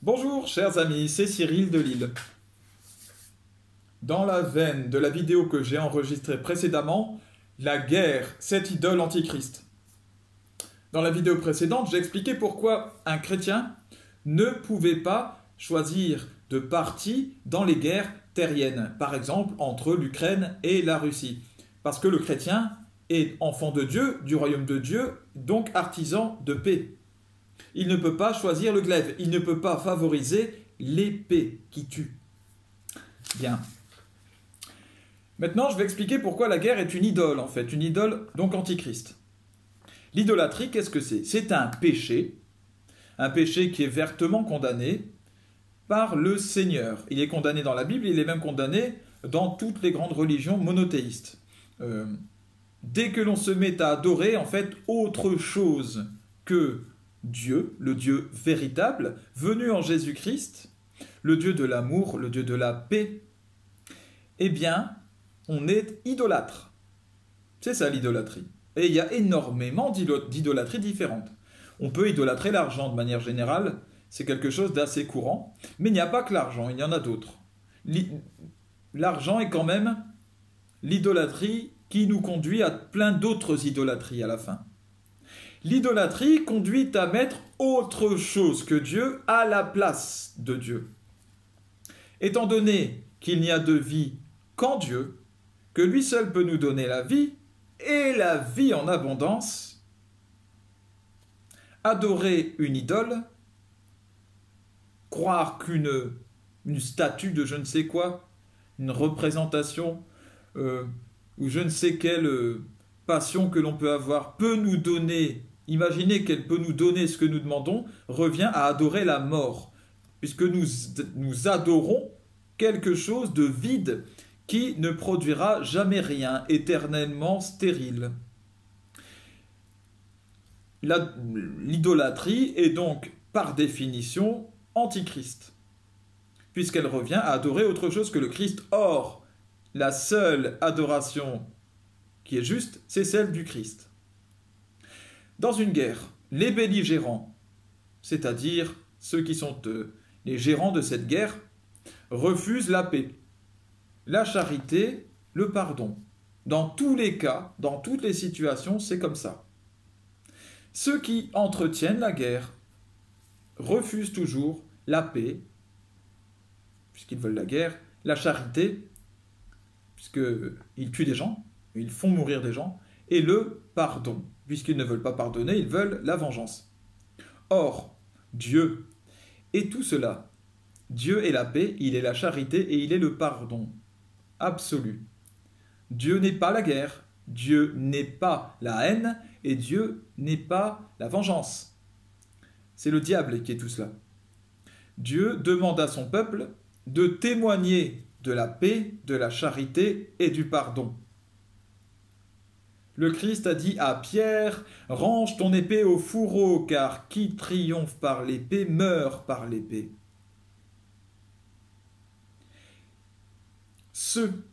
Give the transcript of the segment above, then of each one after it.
Bonjour chers amis, c'est Cyril de Lille. Dans la veine de la vidéo que j'ai enregistrée précédemment, la guerre, cette idole antichrist. Dans la vidéo précédente, j'ai expliqué pourquoi un chrétien ne pouvait pas choisir de parti dans les guerres terriennes, par exemple entre l'Ukraine et la Russie. Parce que le chrétien est enfant de Dieu, du royaume de Dieu, donc artisan de paix. Il ne peut pas choisir le glaive, il ne peut pas favoriser l'épée qui tue. Bien. Maintenant, je vais expliquer pourquoi la guerre est une idole, en fait, une idole donc antichrist. L'idolâtrie, qu'est-ce que c'est? C'est un péché qui est vertement condamné par le Seigneur. Il est condamné dans la Bible, il est même condamné dans toutes les grandes religions monothéistes. Dès que l'on se met à adorer, en fait, autre chose que Dieu, le Dieu véritable, venu en Jésus-Christ, le Dieu de l'amour, le Dieu de la paix, eh bien, on est idolâtre. C'est ça l'idolâtrie. Et il y a énormément d'idolâtries différentes. On peut idolâtrer l'argent de manière générale, c'est quelque chose d'assez courant, mais il n'y a pas que l'argent, il y en a d'autres. L'argent est quand même l'idolâtrie qui nous conduit à plein d'autres idolâtries à la fin. L'idolâtrie conduit à mettre autre chose que Dieu à la place de Dieu. Étant donné qu'il n'y a de vie qu'en Dieu, que lui seul peut nous donner la vie, et la vie en abondance, adorer une idole, croire qu'une statue de je ne sais quoi, une représentation ou je ne sais quelle passion que l'on peut avoir peut nous donner, imaginez qu'elle peut nous donner ce que nous demandons, revient à adorer la mort, puisque nous adorons quelque chose de vide qui ne produira jamais rien, éternellement stérile. L'idolâtrie est donc, par définition, antichrist, puisqu'elle revient à adorer autre chose que le Christ. Or, la seule adoration qui est juste, c'est celle du Christ. Dans une guerre, les belligérants, c'est-à-dire ceux qui sont les gérants de cette guerre, refusent la paix, la charité, le pardon. Dans tous les cas, dans toutes les situations, c'est comme ça. Ceux qui entretiennent la guerre refusent toujours la paix, puisqu'ils veulent la guerre, la charité, puisqu'ils tuent des gens, ils font mourir des gens, et le pardon, puisqu'ils ne veulent pas pardonner, ils veulent la vengeance. Or, Dieu est tout cela. Dieu est la paix, il est la charité et il est le pardon absolu. Dieu n'est pas la guerre, Dieu n'est pas la haine et Dieu n'est pas la vengeance. C'est le diable qui est tout cela. Dieu demande à son peuple de témoigner de la paix, de la charité et du pardon. Le Christ a dit à Pierre, « Range ton épée au fourreau, car qui triomphe par l'épée meurt par l'épée. » Ceux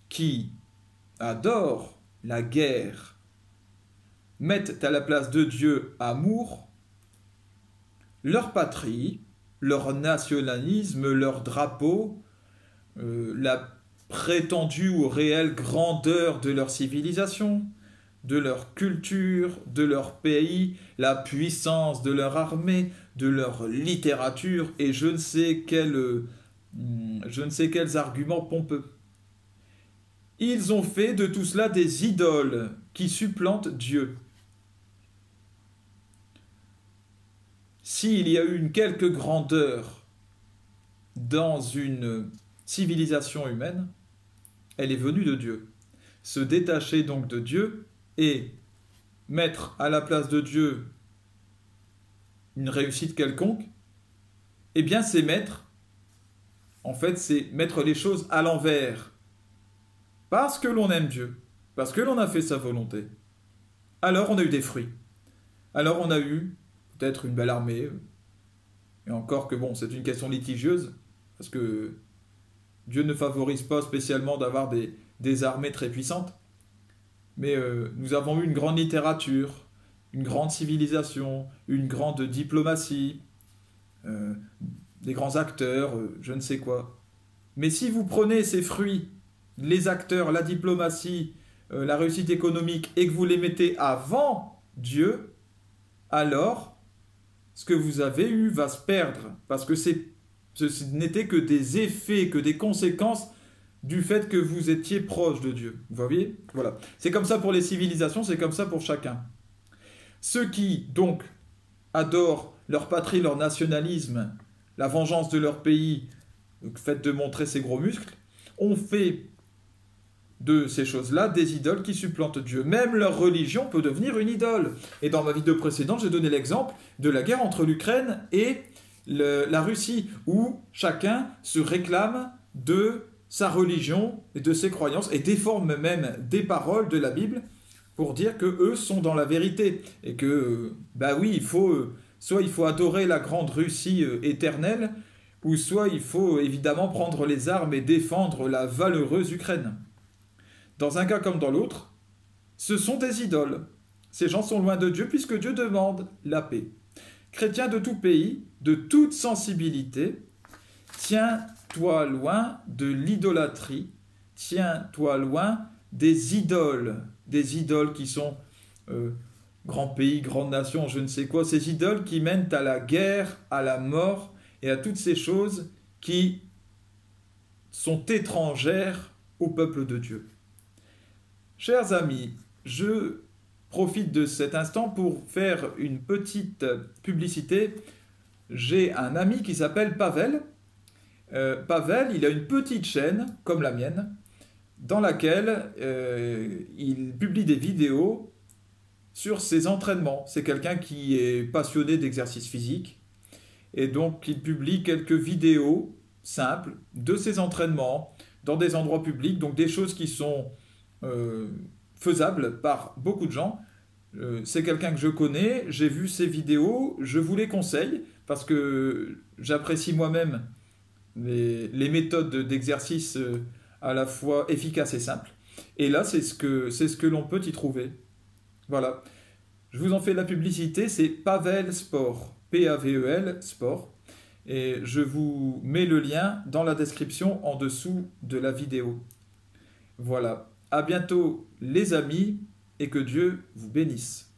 qui adorent la guerre mettent à la place de Dieu amour, leur patrie, leur nationalisme, leur drapeau, la prétendue ou réelle grandeur de leur civilisation, de leur culture, de leur pays, la puissance de leur armée, de leur littérature et je ne sais quels arguments pompeux. Ils ont fait de tout cela des idoles qui supplantent Dieu. S'il y a eu une quelque grandeur dans une civilisation humaine, elle est venue de Dieu. Se détacher donc de Dieu et mettre à la place de Dieu une réussite quelconque, eh bien c'est mettre les choses à l'envers. Parce que l'on aime Dieu, parce que l'on a fait sa volonté, alors on a eu des fruits. Alors on a eu peut-être une belle armée, et encore que bon, c'est une question litigieuse, parce que Dieu ne favorise pas spécialement d'avoir des armées très puissantes, mais nous avons eu une grande littérature, une grande civilisation, une grande diplomatie, euh, des grands acteurs, je ne sais quoi. Mais si vous prenez ces fruits, les acteurs, la diplomatie, la réussite économique, et que vous les mettez avant Dieu, alors ce que vous avez eu va se perdre, parce que ce n'était que des effets, que des conséquences du fait que vous étiez proche de Dieu. Vous voyez? Voilà. C'est comme ça pour les civilisations, c'est comme ça pour chacun. Ceux qui, donc, adorent leur patrie, leur nationalisme, la vengeance de leur pays, le fait de montrer ses gros muscles, ont fait de ces choses-là des idoles qui supplantent Dieu. Même leur religion peut devenir une idole. Et dans ma vidéo précédente, j'ai donné l'exemple de la guerre entre l'Ukraine et la Russie, où chacun se réclame de sa religion et de ses croyances, et déforme même des paroles de la Bible pour dire que eux sont dans la vérité. Et que, bah oui, soit il faut adorer la grande Russie éternelle, ou soit il faut évidemment prendre les armes et défendre la valeureuse Ukraine. Dans un cas comme dans l'autre, ce sont des idoles. Ces gens sont loin de Dieu puisque Dieu demande la paix. Chrétiens de tout pays, de toute sensibilité, tiens-toi loin de l'idolâtrie, tiens-toi loin des idoles qui sont grands pays, grandes nations, je ne sais quoi, ces idoles qui mènent à la guerre, à la mort et à toutes ces choses qui sont étrangères au peuple de Dieu. Chers amis, je profite de cet instant pour faire une petite publicité. J'ai un ami qui s'appelle Pavel. Pavel, il a une petite chaîne, comme la mienne, dans laquelle il publie des vidéos sur ses entraînements. C'est quelqu'un qui est passionné d'exercice physique. Et donc, il publie quelques vidéos simples de ses entraînements dans des endroits publics, donc des choses qui sont faisable par beaucoup de gens. C'est quelqu'un que je connais, j'ai vu ses vidéos, je vous les conseille parce que j'apprécie moi-même les méthodes d'exercice à la fois efficaces et simples. Et là, c'est ce que l'on peut y trouver. Voilà. Je vous en fais la publicité, c'est Pavel Sport, P-A-V-E-L Sport. Et je vous mets le lien dans la description en dessous de la vidéo. Voilà. À bientôt les amis et que Dieu vous bénisse.